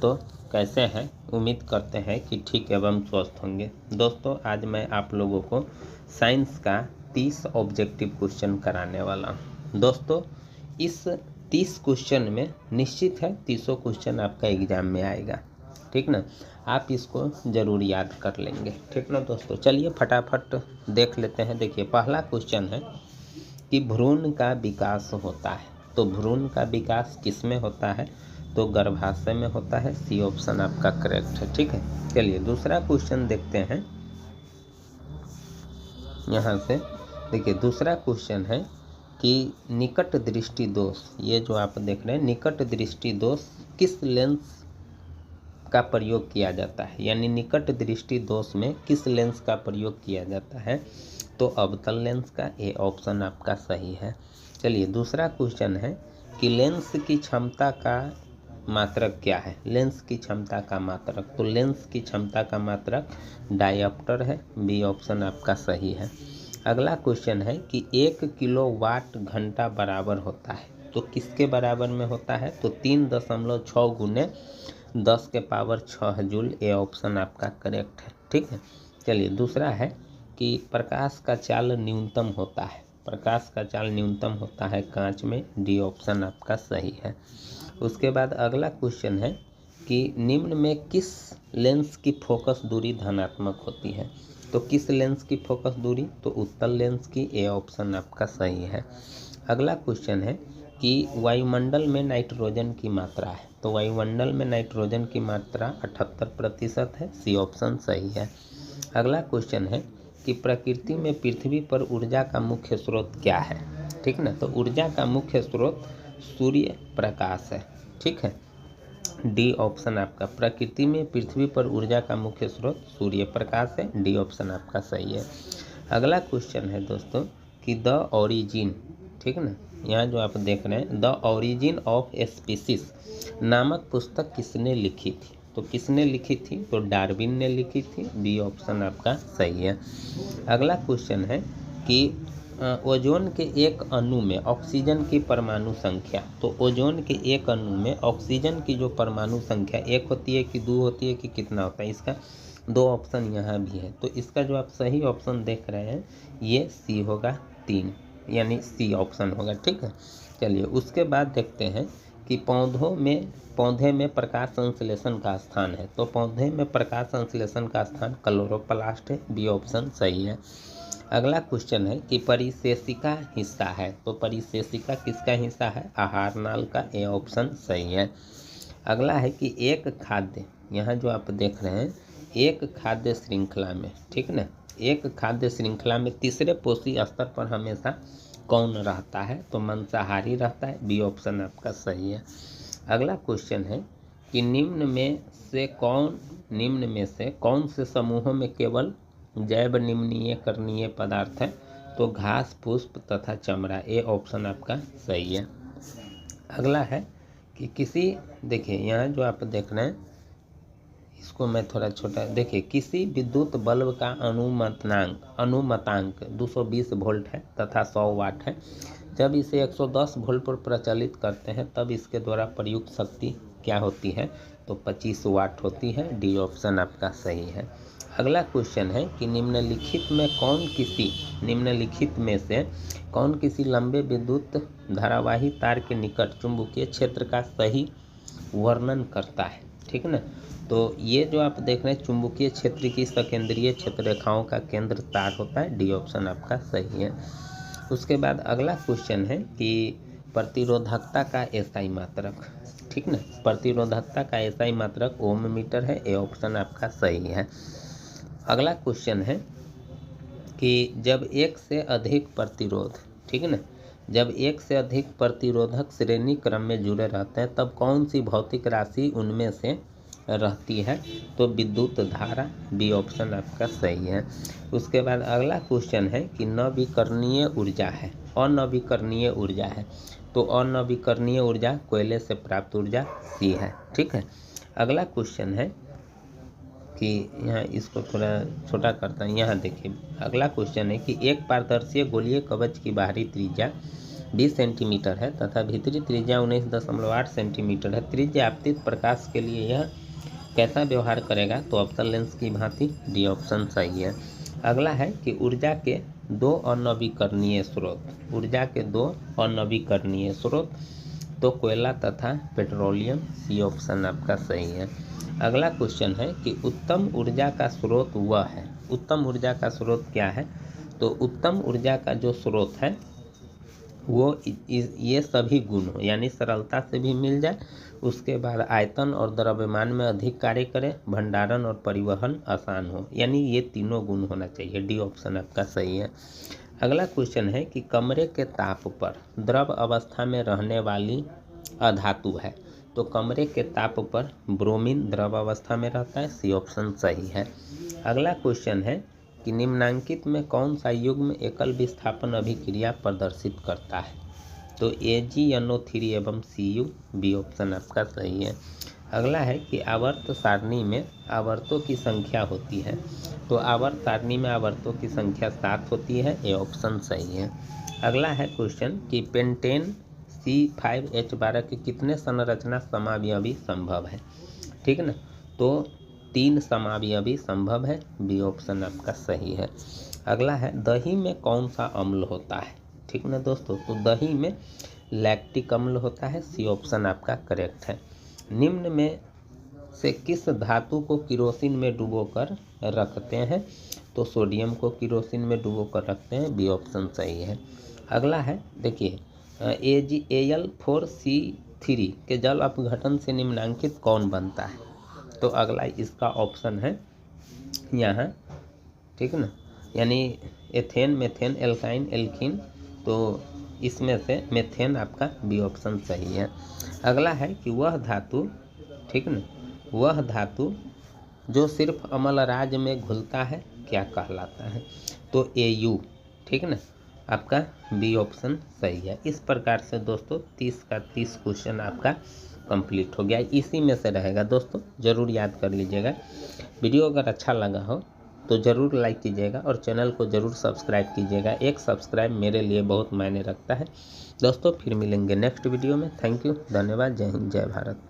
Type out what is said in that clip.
दोस्तों कैसे हैं। उम्मीद करते हैं कि ठीक एवं स्वस्थ होंगे। दोस्तों आज मैं आप लोगों को साइंस का 30 ऑब्जेक्टिव क्वेश्चन कराने वाला हूं। दोस्तों इस 30 क्वेश्चन में निश्चित है 30 क्वेश्चन आपका एग्जाम में आएगा, ठीक ना। आप इसको ज़रूर याद कर लेंगे, ठीक ना दोस्तों। चलिए फटाफट देख लेते हैं। देखिए पहला क्वेश्चन है कि भ्रूण का विकास होता है, तो भ्रूण का विकास किस में होता है, तो गर्भाशय में होता है। सी ऑप्शन आपका करेक्ट है, ठीक है। चलिए दूसरा क्वेश्चन देखते हैं। यहाँ से देखिए दूसरा क्वेश्चन है कि निकट दृष्टि दोष, ये जो आप देख रहे हैं निकट दृष्टि दोष किस लेंस का प्रयोग किया जाता है, यानी निकट दृष्टि दोष में किस लेंस का प्रयोग किया जाता है, तो अवतल लेंस का। ए ऑप्शन आपका सही है। चलिए दूसरा क्वेश्चन है कि लेंस की क्षमता का मात्रक क्या है। लेंस की क्षमता का मात्रक, तो लेंस की क्षमता का मात्रक डायप्टर है। बी ऑप्शन आपका सही है। अगला क्वेश्चन है कि 1 किलोवाट घंटा बराबर होता है, तो किसके बराबर में होता है, तो 3.6 गुने 10 के पावर 6 जूल। ए ऑप्शन आपका करेक्ट है, ठीक है। चलिए दूसरा है कि प्रकाश का चाल न्यूनतम होता है। प्रकाश का चाल न्यूनतम होता है कांच में। डी ऑप्शन आपका सही है। उसके बाद अगला क्वेश्चन है कि निम्न में किस लेंस की फोकस दूरी धनात्मक होती है, तो किस लेंस की फोकस दूरी, तो उत्तल लेंस की। ए ऑप्शन आपका सही है। अगला क्वेश्चन है कि वायुमंडल में नाइट्रोजन की मात्रा है, तो वायुमंडल में नाइट्रोजन की मात्रा 78% है। सी ऑप्शन सही है। अगला क्वेश्चन है कि प्रकृति में पृथ्वी पर ऊर्जा का मुख्य स्रोत क्या है, ठीक ना। तो ऊर्जा का मुख्य स्रोत सूर्य प्रकाश है, ठीक है। डी ऑप्शन आपका, प्रकृति में पृथ्वी पर ऊर्जा का मुख्य स्रोत सूर्य प्रकाश है। डी ऑप्शन आपका सही है। अगला क्वेश्चन है दोस्तों कि द ओरिजिन, ठीक ना, यहाँ जो आप देख रहे हैं द ओरिजिन ऑफ स्पीसीज नामक पुस्तक किसने लिखी थी, तो किसने लिखी थी, तो डार्विन ने लिखी थी। बी ऑप्शन आपका सही है। अगला क्वेश्चन है कि ओजोन के एक अणु में ऑक्सीजन की परमाणु संख्या, तो ओजोन के एक अणु में ऑक्सीजन की जो परमाणु संख्या 1 होती है कि 2 होती है कि कितना होता है, इसका 2 ऑप्शन यहाँ भी है। तो इसका जो आप सही ऑप्शन देख रहे हैं ये सी होगा, 3, यानी सी ऑप्शन होगा, ठीक है। चलिए उसके बाद देखते हैं कि पौधे में प्रकाश संश्लेषण का स्थान है, तो पौधे में प्रकाश संश्लेषण का स्थान क्लोरोप्लास्ट है। बी ऑप्शन सही है। अगला क्वेश्चन है कि परिशेषिका हिस्सा है, तो परिशेषिका किसका हिस्सा है, आहार नाल का। ए ऑप्शन सही है। अगला है कि एक खाद्य, यहाँ जो आप देख रहे हैं एक खाद्य श्रृंखला में, ठीक ना, एक खाद्य श्रृंखला में तीसरे पोषी स्तर पर हमेशा कौन रहता है, तो मांसाहारी रहता है। बी ऑप्शन आपका सही है। अगला क्वेश्चन है कि निम्न में से कौन से समूहों में केवल जैव निम्नीय करणीय पदार्थ है, तो घास, पुष्प तथा चमड़ा। ए ऑप्शन आपका सही है। अगला है कि देखिए यहाँ जो आप देख रहे हैं इसको मैं थोड़ा छोटा देखिए, किसी विद्युत बल्ब का अनुमतांक 220 वोल्ट है तथा 100 वाट है। जब इसे 110 वोल्ट पर प्रचलित करते हैं तब इसके द्वारा प्रयुक्त शक्ति क्या होती है, तो 25 वाट होती है। डी ऑप्शन आपका सही है। अगला क्वेश्चन है कि निम्नलिखित में से कौन किसी लंबे विद्युत धारावाही तार के निकट चुंबकीय क्षेत्र का सही वर्णन करता है, ठीक ना। तो ये जो आप देख रहे हैं चुंबकीय क्षेत्र की सकेंद्रीय क्षेत्र रेखाओं का केंद्र तार होता है। डी ऑप्शन आपका सही है। उसके बाद अगला क्वेश्चन है कि प्रतिरोधकता का एसआई मात्रक, ठीक ना, प्रतिरोधकता का एसआई मात्रक ओम मीटर है। ए ऑप्शन आपका सही है। अगला क्वेश्चन है कि जब एक से अधिक प्रतिरोध, ठीक है ना, जब एक से अधिक प्रतिरोधक श्रेणी क्रम में जुड़े रहते हैं तब कौन सी भौतिक राशि उनमें से रहती है, तो विद्युत धारा। बी ऑप्शन आपका सही है। उसके बाद अगला क्वेश्चन है कि नवीकरणीय ऊर्जा है, अनवीकरणीय ऊर्जा है, तो अनवीकरणीय ऊर्जा कोयले से प्राप्त ऊर्जा। सी है, ठीक है। अगला क्वेश्चन है कि यहाँ इसको थोड़ा छोटा करता है। यहाँ देखिए अगला क्वेश्चन है कि एक पारदर्शी गोलीय कवच की बाहरी त्रिज्या 20 सेंटीमीटर है तथा भीतरी त्रिज्या 19.8 सेंटीमीटर है, त्रिज्या आपतित प्रकाश के लिए यह कैसा व्यवहार करेगा? तो अवतल लेंस की भांति। डी ऑप्शन सही है। अगला है कि ऊर्जा के 2 अनवीकरणीय स्रोत, ऊर्जा के 2 अनवीकरणीय स्रोत, तो कोयला तथा पेट्रोलियम। सी ऑप्शन आपका सही है। अगला क्वेश्चन है कि उत्तम ऊर्जा का स्रोत वह है, उत्तम ऊर्जा का स्रोत क्या है? तो उत्तम ऊर्जा का जो स्रोत है वो ये सभी गुण हो, यानी सरलता से भी मिल जाए, उसके बाद आयतन और द्रव्यमान में अधिक कार्य करे, भंडारण और परिवहन आसान हो, यानी ये तीनों गुण होना चाहिए। डी ऑप्शन आपका सही है। अगला क्वेश्चन है कि कमरे के ताप पर द्रव अवस्था में रहने वाली अधातु है, तो कमरे के ताप पर ब्रोमीन द्रव अवस्था में रहता है। सी ऑप्शन सही है। अगला क्वेश्चन है कि निम्नांकित में कौन सा युग्म एकल विस्थापन अभिक्रिया प्रदर्शित करता है? तो AgNO3 एवं Cu। बी ऑप्शन आपका सही है। अगला है कि आवर्त सारणी में आवर्तों की संख्या होती है, तो आवर्त सारणी में आवर्तों की संख्या 7 होती है। ए ऑप्शन सही है। अगला है क्वेश्चन कि पेंटेन C5H12 के कितने संरचना समावयवी संभव है? ठीक ना, तो 3 समावयवी संभव है। बी ऑप्शन आपका सही है। अगला है दही में कौन सा अम्ल होता है? ठीक ना दोस्तों, तो दही में लैक्टिक अम्ल होता है। सी ऑप्शन आपका करेक्ट है। निम्न में से किस धातु को किरोसिन में डुबोकर रखते हैं? तो सोडियम को किरोसिन में डुबोकर रखते हैं। बी ऑप्शन सही है। अगला है देखिए Al4C3 के जल अपघटन से निम्नांकित कौन बनता है? तो अगला इसका ऑप्शन है यहाँ, ठीक ना, यानी एथेन, मेथेन, एल्काइन, एल्कीन, तो इसमें से मेथेन आपका बी ऑप्शन सही है। अगला है कि वह धातु, ठीक ना, वह धातु जो सिर्फ अम्लराज में घुलता है क्या कहलाता है? तो Au, ठीक ना, आपका बी ऑप्शन सही है। इस प्रकार से दोस्तों 30 का 30 क्वेश्चन आपका कंप्लीट हो गया। इसी में से रहेगा दोस्तों, ज़रूर याद कर लीजिएगा। वीडियो अगर अच्छा लगा हो तो ज़रूर लाइक कीजिएगा और चैनल को ज़रूर सब्सक्राइब कीजिएगा। एक सब्सक्राइब मेरे लिए बहुत मायने रखता है दोस्तों। फिर मिलेंगे नेक्स्ट वीडियो में। थैंक यू, धन्यवाद, जय हिंद, जय भारत।